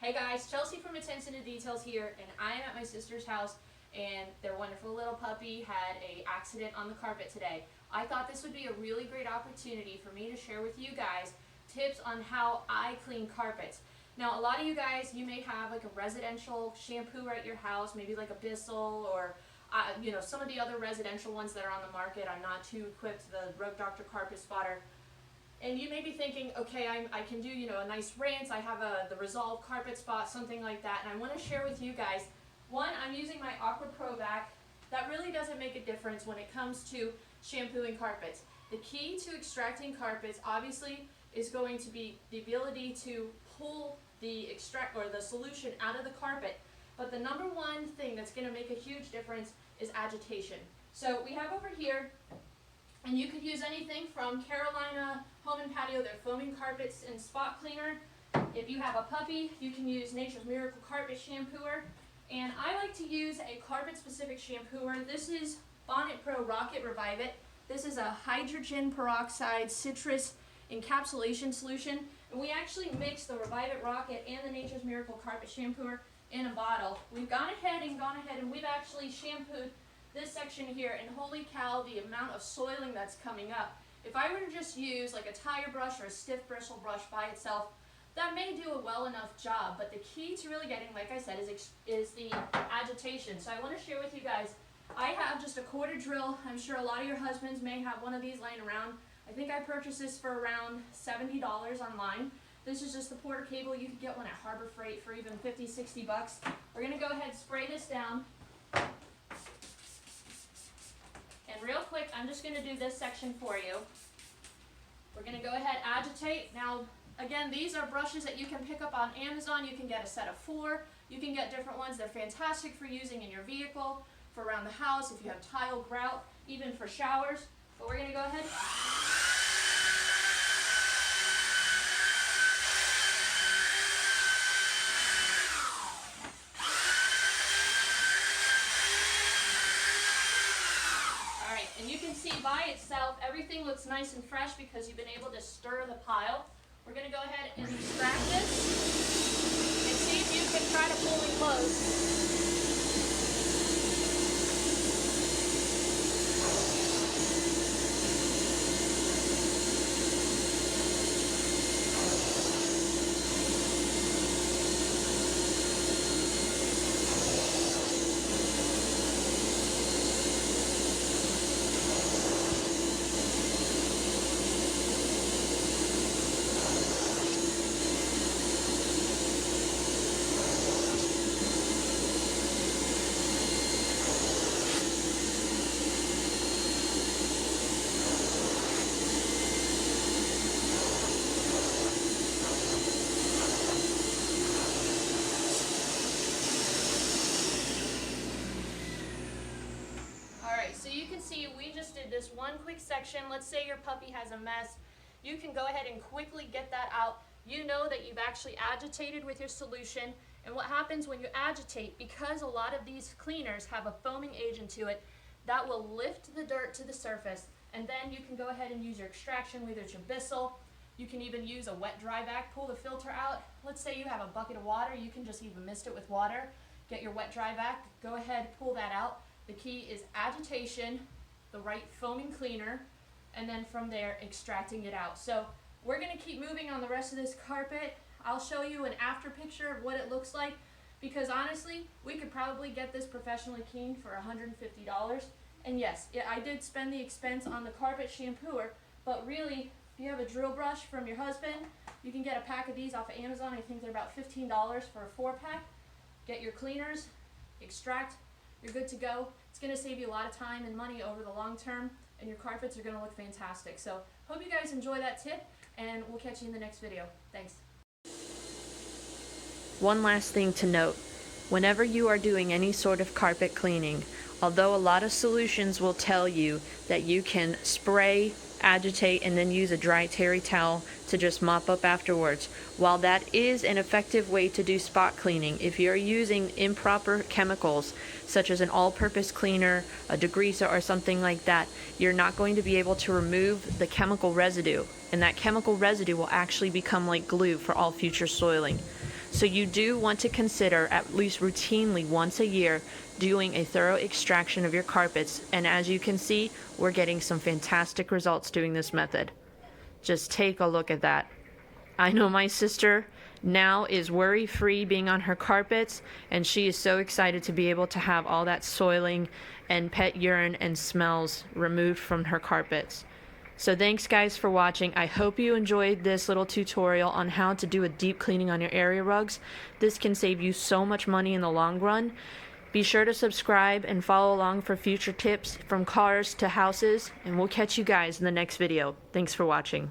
Hey guys, Chelsea from Attention to Details here, and I am at my sister's house, and their wonderful little puppy had an accident on the carpet today. I thought this would be a really great opportunity for me to share with you guys tips on how I clean carpets. Now, a lot of you guys, you may have like a residential shampoo at your house, maybe like a Bissell or some of the other residential ones that are on the market. I'm not too equipped, the Rogue Doctor Carpet Spotter. And you may be thinking, okay, I can do, a nice rinse. I have the Resolve Carpet Spot, something like that. And I want to share with you guys, one, I'm using my Aqua Pro Vac. That really doesn't make a difference when it comes to shampooing carpets. The key to extracting carpets, obviously, is going to be the ability to pull the solution out of the carpet. But the number one thing that's going to make a huge difference is agitation. So we have over here, and you could use anything from Carolina Home and Patio, their foaming carpets and spot cleaner. If you have a puppy, you can use Nature's Miracle Carpet Shampooer. And I like to use a carpet-specific shampooer. This is Bonnet Pro Rocket Revive It. This is a hydrogen peroxide citrus encapsulation solution. And we actually mix the Revive It Rocket and the Nature's Miracle Carpet Shampooer in a bottle. We've gone ahead and we've actually shampooed this section here, and holy cow, the amount of soiling that's coming up. If I were to just use like a tire brush or a stiff bristle brush by itself, that may do a well enough job, but the key to really getting, like I said, is the agitation. So I want to share with you guys, I have just a quarter drill. I'm sure a lot of your husbands may have one of these laying around. I think I purchased this for around $70 online. This is just the Porter cable. You could get one at Harbor Freight for even 50, 60 bucks. We're going to go ahead and spray this down. And real quick, I'm just going to do this section for you. We're going to go ahead and agitate. Now, again, these are brushes that you can pick up on Amazon. You can get a set of 4. You can get different ones. They're fantastic for using in your vehicle, for around the house, if you have tile grout, even for showers. But we're going to go ahead. And you can see by itself, everything looks nice and fresh because you've been able to stir the pile. We're going to go ahead and extract this and see if you can try to pull it close. So you can see we just did this one quick section. Let's say your puppy has a mess. You can go ahead and quickly get that out. You know that you've actually agitated with your solution. And what happens when you agitate, because a lot of these cleaners have a foaming agent to it, that will lift the dirt to the surface. And then you can go ahead and use your extraction, whether it's your Bissell. You can even use a wet dry vac, pull the filter out. Let's say you have a bucket of water. You can just even mist it with water. Get your wet dry vac, go ahead, pull that out. The key is agitation, the right foaming cleaner, and then from there extracting it out. So we're going to keep moving on the rest of this carpet. I'll show you an after picture of what it looks like, because honestly, we could probably get this professionally cleaned for $150. And yes, I did spend the expense on the carpet shampooer, but really, if you have a drill brush from your husband, you can get a pack of these off of Amazon. I think they're about $15 for a 4-pack. Get your cleaners, extract, you're good to go. It's going to save you a lot of time and money over the long term, and your carpets are going to look fantastic. So hope you guys enjoy that tip, and we'll catch you in the next video. Thanks. One last thing to note. Whenever you are doing any sort of carpet cleaning, although a lot of solutions will tell you that you can spray, agitate, and then use a dry terry towel to just mop up afterwards, while that is an effective way to do spot cleaning, if you're using improper chemicals such as an all-purpose cleaner, a degreaser, or something like that, you're not going to be able to remove the chemical residue, and that chemical residue will actually become like glue for all future soiling. So you do want to consider at least routinely once a year doing a thorough extraction of your carpets. And as you can see, we're getting some fantastic results doing this method. Just take a look at that. I know my sister now is worry-free being on her carpets, and she is so excited to be able to have all that soiling and pet urine and smells removed from her carpets. So thanks guys for watching. I hope you enjoyed this little tutorial on how to do a deep cleaning on your area rugs. This can save you so much money in the long run. Be sure to subscribe and follow along for future tips from cars to houses, and we'll catch you guys in the next video. Thanks for watching.